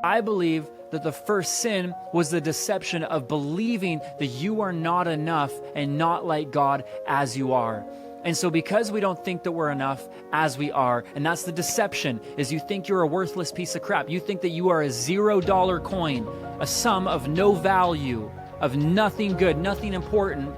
I believe that the first sin was the deception of believing that you are not enough and not like God as you are. And so because we don't think that we're enough as we are, and that's the deception, is you think you're a worthless piece of crap. You think that you are a $0 coin, a sum of no value, of nothing good, nothing important.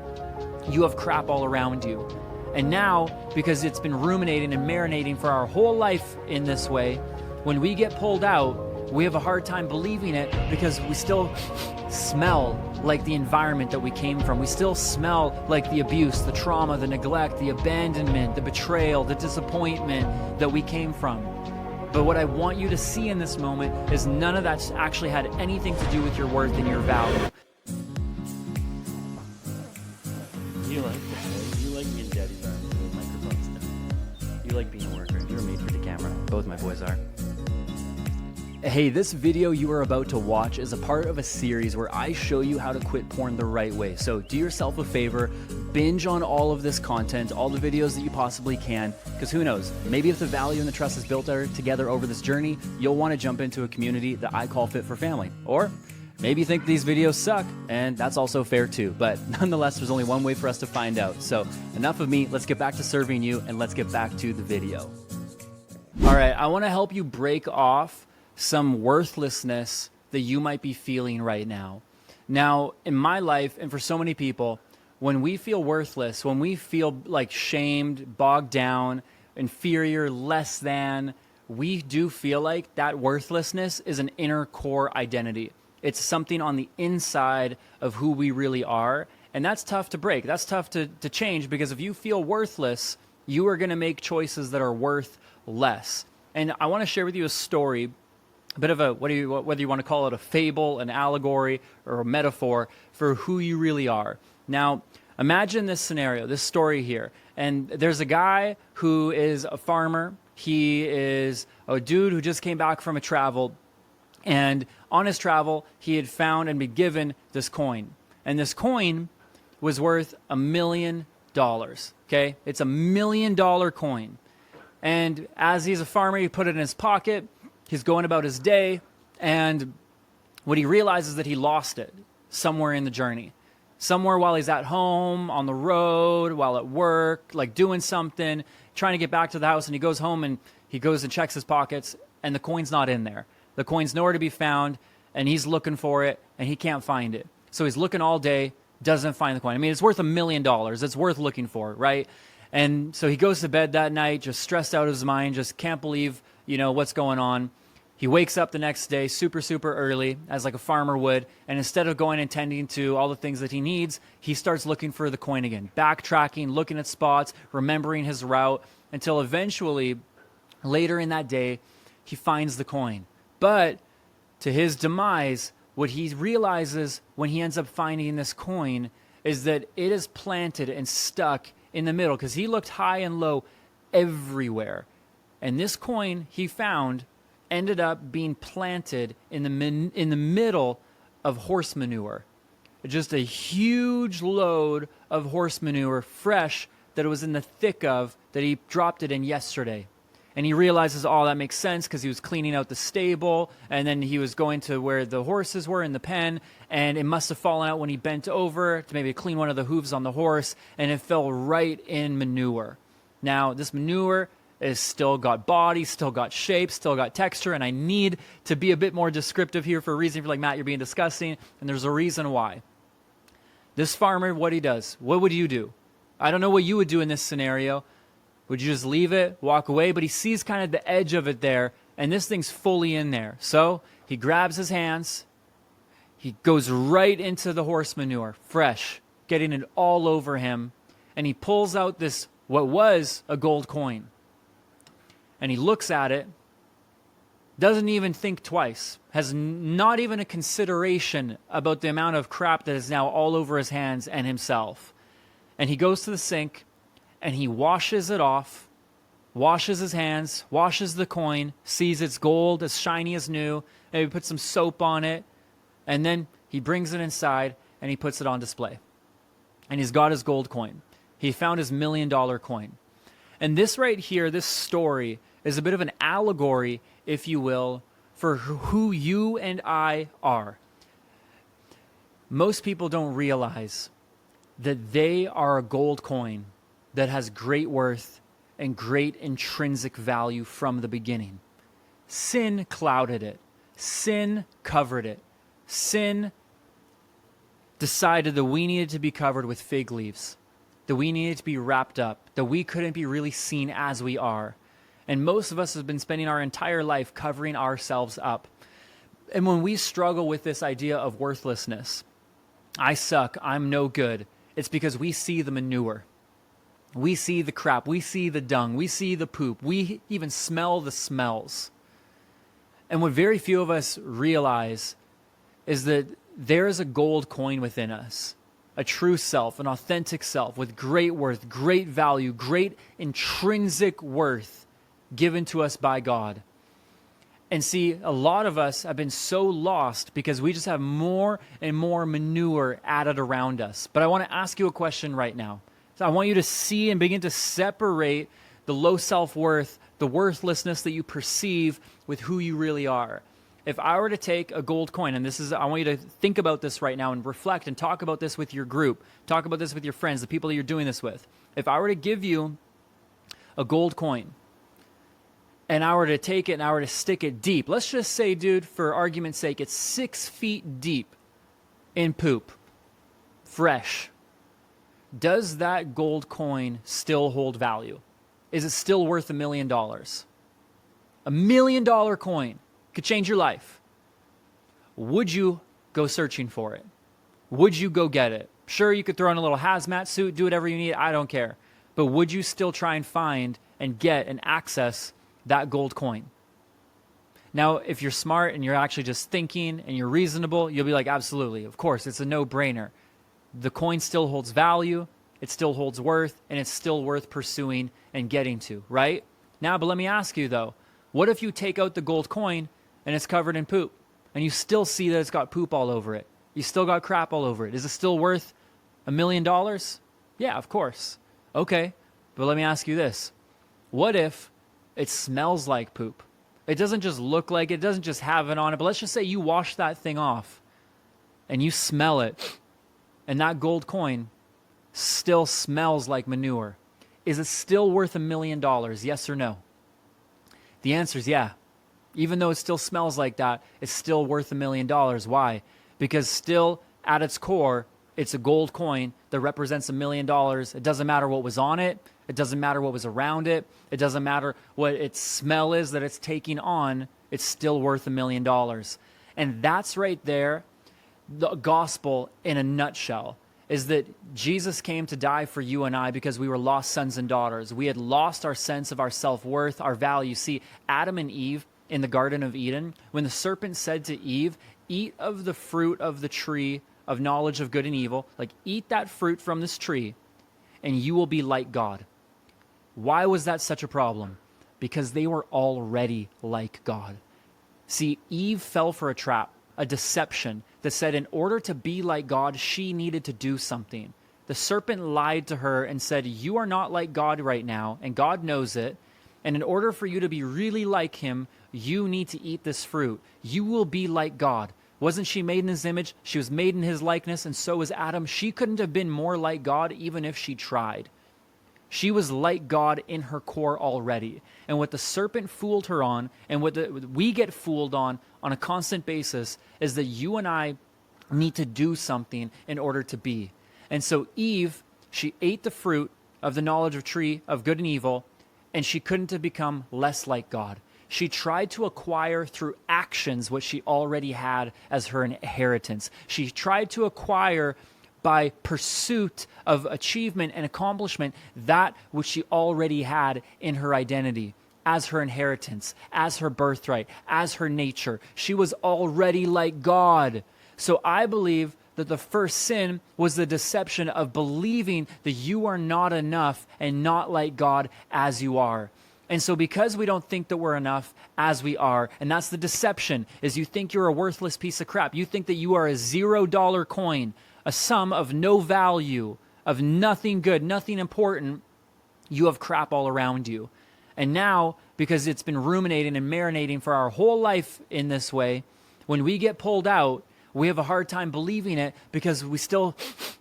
You have crap all around you. And now, because it's been ruminating and marinating for our whole life in this way, when we get pulled out, we have a hard time believing it because we still smell like the environment that we came from. We still smell like the abuse, the trauma, the neglect, the abandonment, the betrayal, the disappointment that we came from. But what I want you to see in this moment is none of that's actually had anything to do with your worth and your value. You like this, you like being daddy's arms with microphones now. You like being a worker. You're made for the camera. Both my boys are. Hey, this video you are about to watch is a part of a series where I show you how to quit porn the right way. So do yourself a favor, binge on all of this content, all the videos that you possibly can, because who knows, maybe if the value and the trust is built together over this journey, you'll want to jump into a community that I call Fit for Family. Or maybe you think these videos suck, and that's also fair too. But nonetheless, there's only one way for us to find out. So enough of me, let's get back to serving you and let's get back to the video. All right, I want to help you break off some worthlessness that you might be feeling right now. Now, in my life, and for so many people, when we feel worthless, when we feel like shamed, bogged down, inferior, less than, we do feel like that worthlessness is an inner core identity. It's something on the inside of who we really are, and that's tough to break. That's tough to change, because if you feel worthless, you are going to make choices that are worth less. And I want to share with you a story, a bit of a, whether you want to call it a fable, an allegory, or a metaphor for who you really are. Now, imagine this scenario, this story here. And there's a guy who is a farmer. He is a dude who just came back from a travel. And on his travel, he had found and been given this coin. And this coin was worth $1 million. Okay? It's $1 million coin. And as he's a farmer, he put it in his pocket. He's going about his day, and what he realizes is that he lost it somewhere in the journey. Somewhere while he's at home, on the road, while at work, like doing something, trying to get back to the house, and he goes home and he goes and checks his pockets, and the coin's not in there. The coin's nowhere to be found, and he's looking for it, and he can't find it. So he's looking all day, doesn't find the coin. I mean, it's worth $1 million. It's worth looking for, right? And so he goes to bed that night, just stressed out of his mind, just can't believe, what's going on. He wakes up the next day super, super early, as like a farmer would, and instead of going and tending to all the things that he needs, he starts looking for the coin again, backtracking, looking at spots, remembering his route, until eventually, later in that day, he finds the coin. But to his demise, what he realizes when he ends up finding this coin is that it is planted and stuck in the middle, because he looked high and low everywhere. And this coin he found ended up being planted in the middle of horse manure. Just a huge load of horse manure, fresh, that it was in the thick of, that he dropped it in yesterday. And he realizes, oh, that makes sense, because he was cleaning out the stable, and then he was going to where the horses were in the pen, and it must have fallen out when he bent over to maybe clean one of the hooves on the horse, and it fell right in manure. Now, this manure is still got body, still got shape, still got texture, and I need to be a bit more descriptive here for a reason. If you're like, Matt, you're being disgusting, and there's a reason why. This farmer, what he does, what would you do? I don't know what you would do in this scenario. Would you just leave it, walk away? But he sees kind of the edge of it there, and this thing's fully in there. So he grabs his hands, he goes right into the horse manure, fresh, getting it all over him, and he pulls out this, what was a gold coin. And he looks at it, doesn't even think twice, has not even a consideration about the amount of crap that is now all over his hands and himself. And he goes to the sink, and he washes it off, washes his hands, washes the coin, sees it's gold, as shiny as new, and he puts some soap on it, and then he brings it inside, and he puts it on display. And he's got his gold coin. He found his $1 million coin. And this right here, this story, is a bit of an allegory, if you will, for who you and I are. Most people don't realize that they are a gold coin that has great worth and great intrinsic value from the beginning. Sin clouded it. Sin covered it. Sin decided that we needed to be covered with fig leaves, that we needed to be wrapped up, that we couldn't be really seen as we are. And most of us have been spending our entire life covering ourselves up. And when we struggle with this idea of worthlessness, I suck, I'm no good, it's because we see the manure. We see the crap, we see the dung, we see the poop, we even smell the smells. And what very few of us realize is that there is a gold coin within us, a true self, an authentic self with great worth, great value, great intrinsic worth given to us by God. And see, a lot of us have been so lost because we just have more and more manure added around us. But I want to ask you a question right now. So I want you to see and begin to separate the low self-worth, the worthlessness that you perceive with who you really are. If I were to take a gold coin, and I want you to think about this right now and reflect and talk about this with your group, talk about this with your friends, the people that you're doing this with. If I were to give you a gold coin, and I were to take it and I were to stick it deep, let's just say, dude, for argument's sake, it's 6 feet deep in poop, fresh. Does that gold coin still hold value? Is it still worth $1 million? $1 million coin could change your life. Would you go searching for it? Would you go get it? Sure, you could throw in a little hazmat suit, do whatever you need, I don't care. But would you still try and find and get and access that gold coin? Now, if you're smart and you're actually just thinking and you're reasonable, you'll be like, absolutely, of course, it's a no-brainer. The coin still holds value, it still holds worth, and it's still worth pursuing and getting to, right? Now, but let me ask you though, what if you take out the gold coin and it's covered in poop, and you still see that it's got poop all over it? You still got crap all over it. Is it still worth $1 million? Yeah, of course. Okay, but let me ask you this. What if it smells like poop? It doesn't just look like it, doesn't just have it on it, but let's just say you wash that thing off and you smell it, and that gold coin still smells like manure. Is it still worth $1 million? Yes or no? The answer is yeah. Even though it still smells like that, it's still worth $1 million. Why? Because still at its core, it's a gold coin that represents $1 million. It doesn't matter what was on it. It doesn't matter what was around it. It doesn't matter what its smell is that it's taking on. It's still worth $1 million. And that's right there, the gospel in a nutshell, is that Jesus came to die for you and I because we were lost sons and daughters. We had lost our sense of our self-worth, our value. See, Adam and Eve in the Garden of Eden, when the serpent said to Eve, eat of the fruit of the tree of knowledge of good and evil, like eat that fruit from this tree and you will be like God. Why was that such a problem? Because they were already like God. See, Eve fell for a trap, a deception that said in order to be like God, she needed to do something. The serpent lied to her and said, you are not like God right now, and God knows it. And in order for you to be really like him, you need to eat this fruit. You will be like God. Wasn't she made in his image? She was made in his likeness, and so was Adam. She couldn't have been more like God even if she tried. She was like God in her core already. And what the serpent fooled her on, and what we get fooled on a constant basis, is that you and I need to do something in order to be. And so Eve, she ate the fruit of the knowledge of tree of good and evil, and she couldn't have become less like God. She tried to acquire through actions what she already had as her inheritance. She tried to acquire by pursuit of achievement and accomplishment that which she already had in her identity, as her inheritance, as her birthright, as her nature. She was already like God. So I believe that the first sin was the deception of believing that you are not enough and not like God as you are. And so because we don't think that we're enough as we are, and that's the deception, is you think you're a worthless piece of crap. You think that you are a $0 coin, a sum of no value, of nothing good, nothing important. You have crap all around you. And now, because it's been ruminating and marinating for our whole life in this way. When we get pulled out, we have a hard time believing it because we still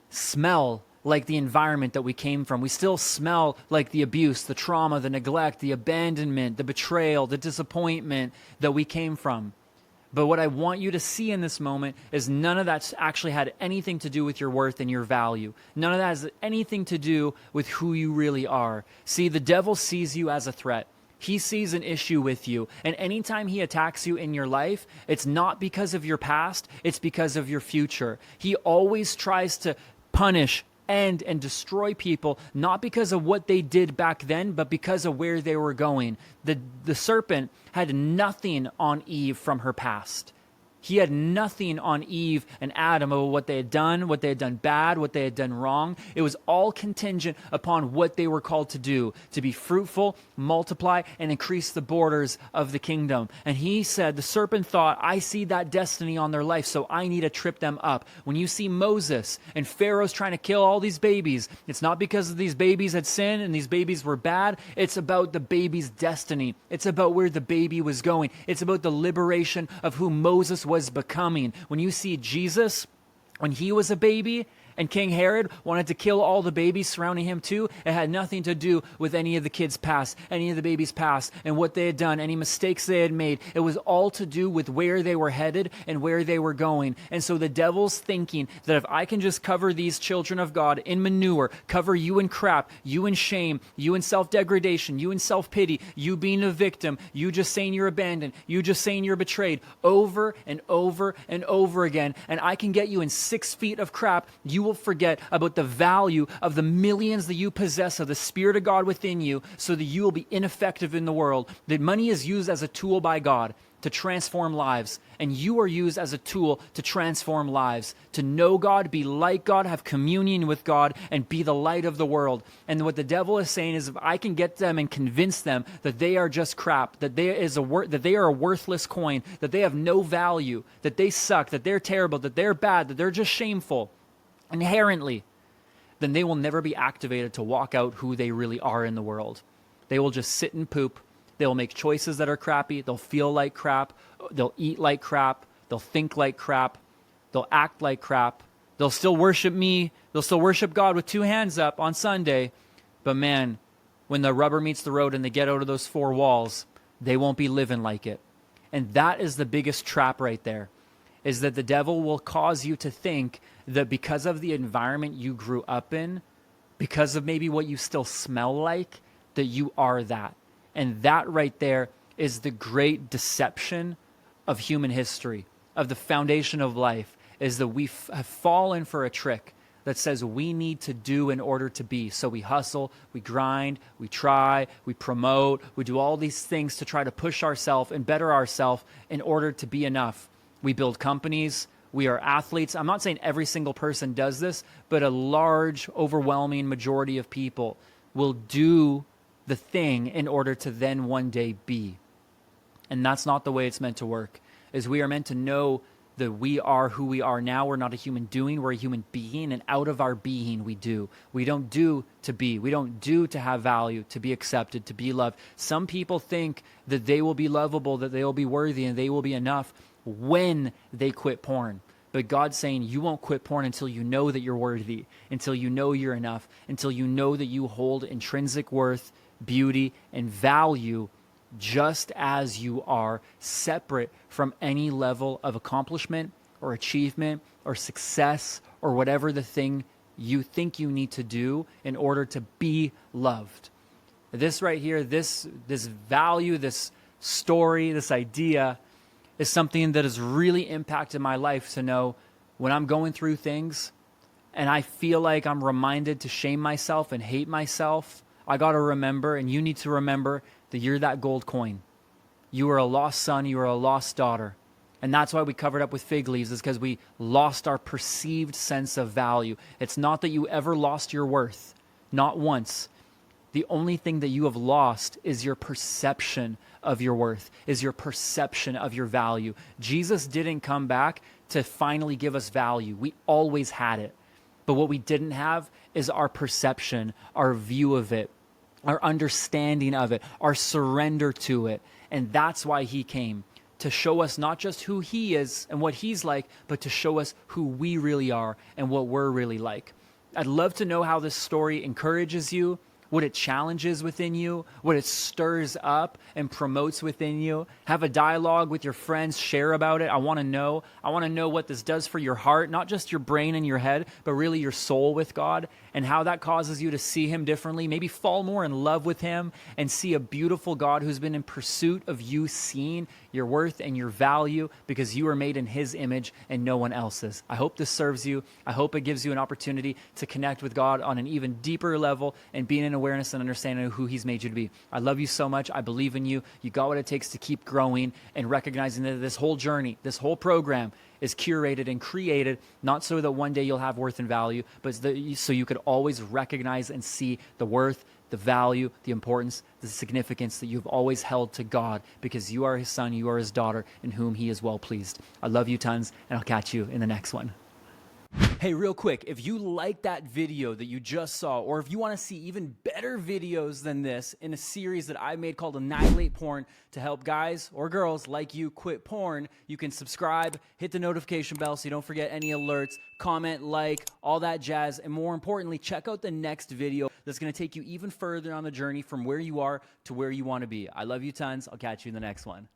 smell like the environment that we came from. We still smell like the abuse, the trauma, the neglect, the abandonment, the betrayal, the disappointment that we came from. But what I want you to see in this moment is none of that's actually had anything to do with your worth and your value. None of that has anything to do with who you really are. See, the devil sees you as a threat. He sees an issue with you. And anytime he attacks you in your life, it's not because of your past, it's because of your future. He always tries to punish, end, and destroy people, not because of what they did back then, but because of where they were going. The serpent had nothing on Eve from her past. He had nothing on Eve and Adam about what they had done bad, what they had done wrong. It was all contingent upon what they were called to do, to be fruitful, multiply, and increase the borders of the kingdom. And he said, the serpent thought, I see that destiny on their life, so I need to trip them up. When you see Moses and Pharaoh's trying to kill all these babies, it's not because these babies had sinned and these babies were bad. It's about the baby's destiny. It's about where the baby was going. It's about the liberation of who Moses was becoming. When you see Jesus, when he was a baby and King Herod wanted to kill all the babies surrounding him too, it had nothing to do with any of the kids' past, any of the babies' past, and what they had done, any mistakes they had made. It was all to do with where they were headed and where they were going. And so the devil's thinking that if I can just cover these children of God in manure, cover you in crap, you in shame, you in self-degradation, you in self-pity, you being a victim, you just saying you're abandoned, you just saying you're betrayed, over and over and over again, and I can get you in 6 feet of crap, you will forget about the value of the millions that you possess of the Spirit of God within you, so that you will be ineffective in the world. That money is used as a tool by God to transform lives, and you are used as a tool to transform lives, to know God, be like God, have communion with God, and be the light of the world. And what the devil is saying is, if I can get them and convince them that they are just crap, that they are a worthless coin, that they have no value, that they suck, that they're terrible, that they're bad, that they're just shameful inherently, then they will never be activated to walk out who they really are in the world. They will just sit and poop. They will make choices that are crappy. They'll feel like crap. They'll eat like crap. They'll think like crap. They'll act like crap. They'll still worship me. They'll still worship God with 2 hands up on Sunday. But man, when the rubber meets the road and they get out of those 4 walls, they won't be living like it. And that is the biggest trap right there, is that the devil will cause you to think that because of the environment you grew up in, because of maybe what you still smell like, that you are that. And that right there is the great deception of human history, of the foundation of life, is that we have fallen for a trick that says we need to do in order to be. So we hustle, we grind, we try, we promote, we do all these things to try to push ourselves and better ourselves in order to be enough. We build companies. We are athletes. I'm not saying every single person does this, but a large, overwhelming majority of people will do the thing in order to then one day be. And that's not the way it's meant to work. Is we are meant to know that we are who we are now. We're not a human doing, we're a human being, and out of our being we do. We don't do to be. We don't do to have value, to be accepted, to be loved. Some people think that they will be lovable, that they will be worthy, and they will be enough when they quit porn. But God's saying you won't quit porn until you know that you're worthy, until you know you're enough, until you know that you hold intrinsic worth, beauty, and value just as you are, separate from any level of accomplishment or achievement or success or whatever the thing you think you need to do in order to be loved. This right here, this value, this story, this idea is something that has really impacted my life, to know when I'm going through things and I feel like I'm reminded to shame myself and hate myself, I got to remember, and you need to remember, that you're that gold coin. You are a lost son, you are a lost daughter. And that's why we covered up with fig leaves, is because we lost our perceived sense of value. It's not that you ever lost your worth, not once. The only thing that you have lost is your perception of your worth, is your perception of your value. Jesus didn't come back to finally give us value. We always had it. But what we didn't have is our perception, our view of it. our understanding of it, our surrender to it. And that's why he came, to show us not just who he is and what he's like, but to show us who we really are and what we're really like. I'd love to know how this story encourages you, what it challenges within you, what it stirs up and promotes within you. Have a dialogue with your friends, share about it. I want to know. I want to know what this does for your heart, not just your brain and your head, but really your soul with God, and how that causes you to see him differently, maybe fall more in love with him and see a beautiful God who's been in pursuit of you seeing your worth and your value because you are made in his image and no one else's. I hope this serves you. I hope it gives you an opportunity to connect with God on an even deeper level and being in awareness and understanding of who he's made you to be. I love you so much. I believe in you. You got what it takes to keep growing and recognizing that this whole journey, this whole program is curated and created, not so that one day you'll have worth and value, but so you could always recognize and see the worth, the value, the importance, the significance that you've always held to God because you are his son, you are his daughter, in whom he is well pleased. I love you tons, and I'll catch you in the next one. Hey, real quick, if you like that video that you just saw, or if you want to see even better videos than this in a series that I made called Annihilate Porn to help guys or girls like you quit porn, you can subscribe, hit the notification bell so you don't forget any alerts, comment, like, all that jazz, and more importantly, check out the next video that's going to take you even further on the journey from where you are to where you want to be. I love you tons. I'll catch you in the next one.